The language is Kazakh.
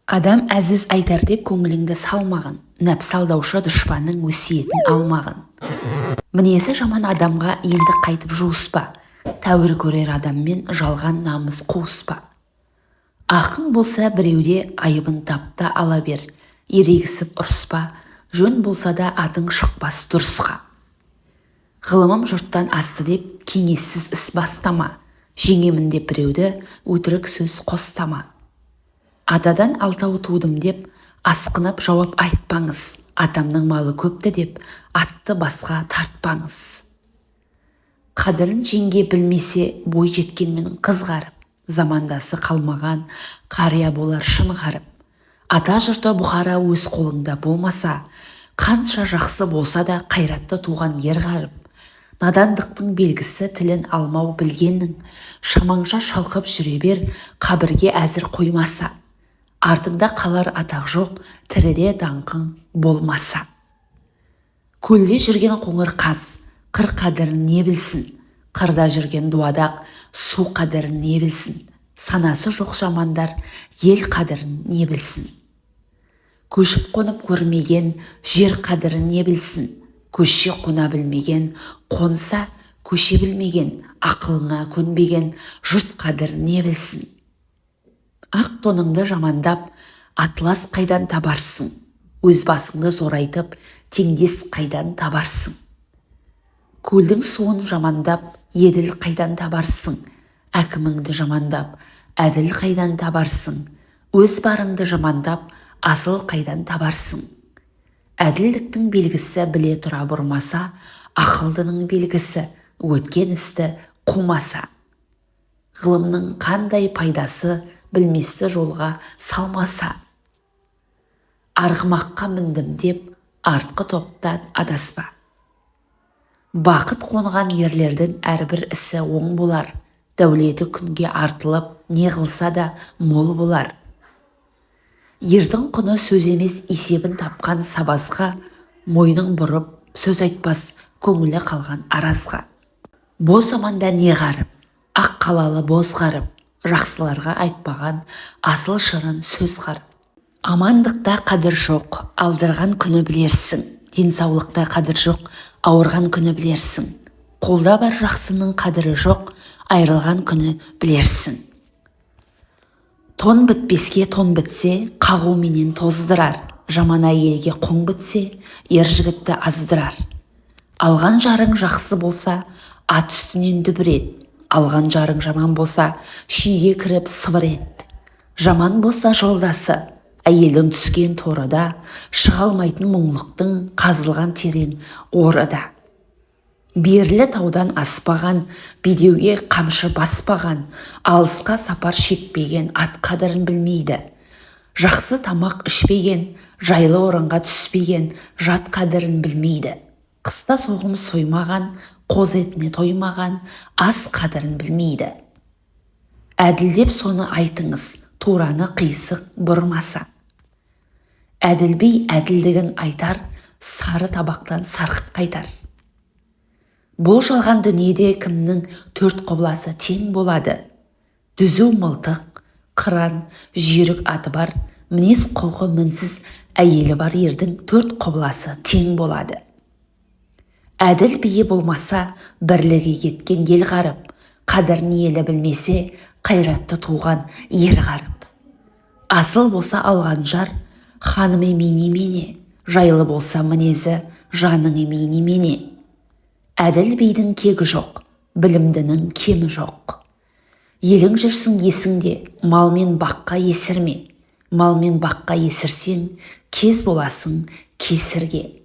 Адам әзіз айтар деп көңіліңді салмағын, нәпс алдаушы дұшпанның өсиетін алмағын. Мінезі жаман адамға енді қайтып жуыспа, тәуір көрер адаммен жалған намыс қуыспа. Ақың болса біреуде айыбын тапта ала бер, ерегісіп ұрыспа, жөн болса да атың шықпас дұрысқа. Ғылымым жұрттан асты деп кеңессіз іс бастама, жеңемін деп біреуді өтірік сөз қостама. Атадан алтау тудым деп асқынып жауап айтпаңыз, атамның малы көпті деп атты басқа тартпаңыз. Қадірін жеңге білмесе бой жеткенмен қызғарып, замандасы қалмаған қария болар шын ғарып. Ата жұрты Бұхара өз қолында болмаса, қанша жақсы болса да қайратты туған ер ғарып. Надандықтың белгісі тілін алмау білгеннің, шамаңша шалқып жүре бер, қабірге әзір қоймаса. Артында қалар атақ жоқ, тіріде даңқың болмаса. Көлде жүрген қоңыр қаз, қыр қадірін не білсін? Қырда жүрген дуадақ, су қадірін не білсін? Санасы жоқ жамандар, ел қадірін не білсін? Көшіп қонып көрмеген, жер қадірін не білсін? Көше қона білмеген, қонса көше білмеген, ақылыңа көнбеген, жұрт қадірін не білсін? Ақ тоныңды жамандап, атлас қайдан табарсың? Өз басыңды зорайтып, теңдес қайдан табарсың? Көлдің суын жамандап, еділ қайдан табарсың? Әкіміңді жамандап, әділ қайдан табарсың? Өз барыңды жамандап, асыл қайдан табарсың? Әділдіктің белгісі біле тұра бұрмаса, ақылдының белгісі өткен істі қумаса. Ғылымның қандай пайдасы білместі жолға салмаса. Арғымаққа міндім деп артқы топтан адаспа. Бақыт қонған ерлердің әрбір ісі оң болар, дәулеті күнге артылып не қылса да мол болар. Ердің құны сөз емес есебін тапқан сабазға, мойның бұрып сөз айтпас көңілі қалған аразға. Бос аманда не ғарып, ақ қалалы боз ғарып, жақсыларға айтпаған асыл шырын сөз ғарып. Амандықта қадір жоқ, алдырған күні білерсің. Денсаулықта қадір жоқ, ауырған күні білерсің. Қолда бар жақсының қадірі жоқ, айрылған күні білерсің. Тон бітпеске тон бітсе, қағуменен тоздырар. Жаман әйелге қоң бітсе, ер жігітті аздырар. Алған жарың жақсы болса, ат үстінен дүбірет. Алған жарың жаман болса, шиге кіріп сыбыр ет. Жаман болса жолдасы, әйелдің түскен торыда, шыға алмайтын мұңлықтың қазылған терең орыда. Берлі таудан аспаған, бедеуге қамшы баспаған, алысқа сапар шекпеген ат қадірін білмейді. Жақсы тамақ ішпеген, жайлы орынға түспеген жат қадірін білмейді. Қыста соғым соймаған, қоз етіне тоймаған ас қадірін білмейді. Әділдеп соны айтыңыз, тураны қисық бұрмаса. Әділ би әділдігін айтар, сары табақтан сарқыт қайтар. Бұл жалған дүниеде кімнің төрт құбыласы тең болады? Дүзу мылтық, қыран, жүйрік аты бар, мінез құлқы мінсіз әйелі бар ердің төрт құбыласы тең болады. Әділ биі болмаса, бірлігі кеткен ел ғарып, қадірін елі білмесе, қайратты туған ер ғарып. Асыл болса алған жар, ханым емей немене, жайлы болса мінезі, жаның емей немене. Әділ бидің кегі жоқ, білімдінің кемі жоқ. Елің жүрсің есіңде, малмен баққа есірме. Малмен баққа есірсең, кез боласың кесірге.